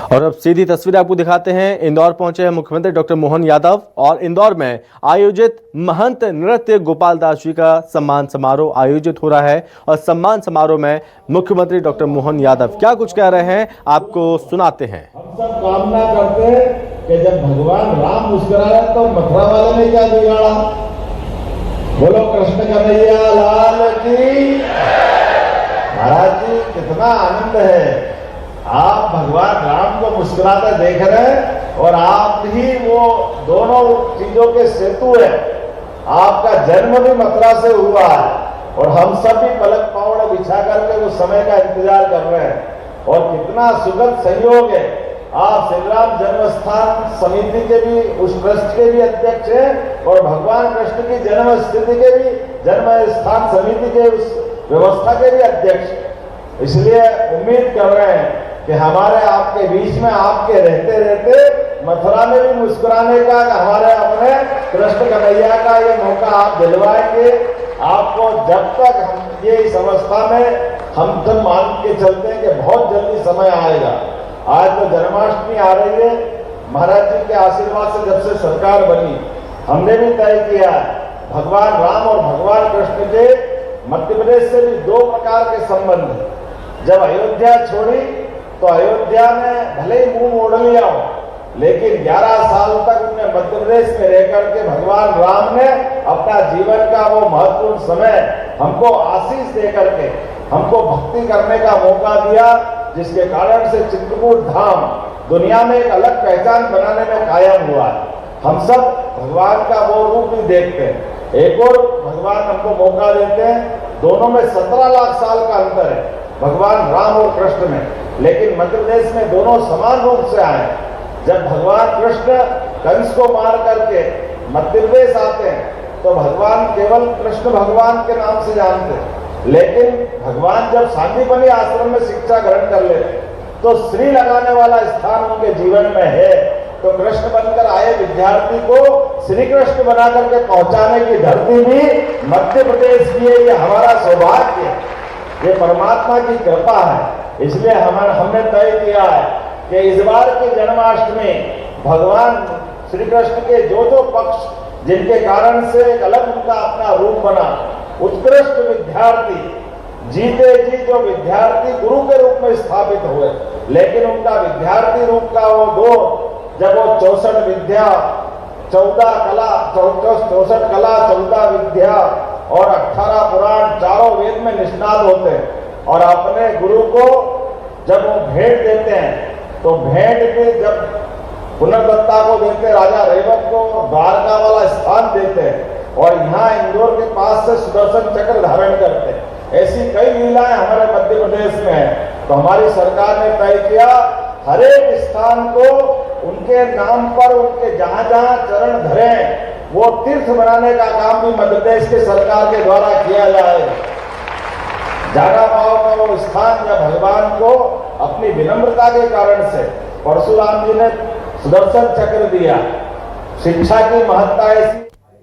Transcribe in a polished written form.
और अब सीधी तस्वीरें आपको दिखाते हैं। इंदौर पहुंचे हैं मुख्यमंत्री डॉक्टर मोहन यादव और इंदौर में आयोजित महंत नृत्य गोपाल दास जी का सम्मान समारोह आयोजित हो रहा है और सम्मान समारोह में मुख्यमंत्री डॉक्टर मोहन यादव क्या कुछ कह रहे हैं आपको सुनाते हैं। हम सब कामना करते हैं कि जब भगवान राम मुस्कुराए तो मथुरा वाले ने क्या बिगाड़ा। बोलो कृष्ण कन्हैया लाल की। महाराज जी कितना आनंद है, आप भगवान राम को मुस्कुराते देख रहे हैं और आप ही वो दोनों चीजों के सेतु है। आपका जन्म भी मथुरा से हुआ है और हम सब भी पलक पावड़ बिछा करके उस समय का इंतजार कर रहे हैं। और कितना सुखद संयोग है, आप श्री राम जन्म स्थान समिति के भी उस ट्रस्ट के भी अध्यक्ष हैं और भगवान कृष्ण की जन्म स्थिति के भी जन्म स्थान समिति के उस व्यवस्था के भी अध्यक्ष। इसलिए उम्मीद कर रहे हैं कि हमारे आपके बीच में आपके रहते रहते मथुरा में भी मुस्कुराने का हमारे अपने कृष्ण कन्हैया का ये मौका आप दिलवाएंगे। आपको जब तक हम ये इस अवस्था में हम सब मान के चलते हैं कि बहुत जल्दी समय आएगा। आज तो जन्माष्टमी आ रही है, महाराज जी के आशीर्वाद से जब से सरकार बनी हमने भी तय किया भगवान राम और भगवान कृष्ण के मध्य प्रदेश से भी दो प्रकार के संबंध। जब अयोध्या छोड़ी तो अयोध्या में भले ही मुंह मोड़ लिया हो, लेकिन 11 साल तक उन्हें मध्य प्रदेश में रहकर के भगवान राम ने अपना जीवन का वो महत्वपूर्ण समय हमको आशीष दे करके हमको भक्ति करने का मौका दिया, जिसके कारण से चित्रकूट धाम दुनिया में एक अलग पहचान बनाने में कायम हुआ। हम सब भगवान का वो रूप भी देखते हैं। एक और भगवान हमको मौका देते हैं, दोनों में 17 लाख साल का अंतर है भगवान राम और कृष्ण में, लेकिन मध्य प्रदेश में दोनों समान रूप से आए। जब भगवान कृष्ण कंस को मार करके मध्य प्रदेश आते हैं तो भगवान केवल कृष्ण भगवान के नाम से जानते हैं, लेकिन भगवान जब सांदीपनी आश्रम में शिक्षा ग्रहण कर लेते तो श्री लगाने वाला स्थान उनके जीवन में है। तो कृष्ण बनकर आए विद्यार्थी को श्री कृष्ण बना करके पहुंचाने की धरती भी मध्य प्रदेश की है। ये हमारा सौभाग्य है, ये परमात्मा की कृपा है। इसलिए हमने तय किया है कि इस बार की जन्माष्टमी भगवान श्री कृष्ण के जो पक्ष जिनके कारण से एक अलग उनका अपना रूप बना, उत्कृष्ट विद्यार्थी जीते जी जो विद्यार्थी गुरु के रूप में स्थापित हुए, लेकिन उनका विद्यार्थी रूप का वो दो जब वो 64 विद्या 14 कला 14 विद्या और 18 पुराण चारों वेद में निष्णात होते हैं और अपने गुरु को जब वो भेंट देते हैं तो भेंट के जब पुनर्दत्ता को देते, राजा रेवत को द्वारका वाला स्थान देते हैं और यहाँ इंदौर के पास से सुदर्शन चक्र धारण करते हैं। ऐसी कई लीलाएं हमारे मध्य प्रदेश में है। तो हमारी सरकार ने तय किया हर एक स्थान को उनके नाम पर उनके जहां जहां चरण धरे वो तीर्थ बनाने का काम भी मध्य प्रदेश की सरकार के द्वारा किया जाएगा। जाना भाव का वो स्थान जब भगवान को अपनी विनम्रता के कारण से परशुराम जी ने सुदर्शन चक्र दिया। शिक्षा की महत्ता ऐसी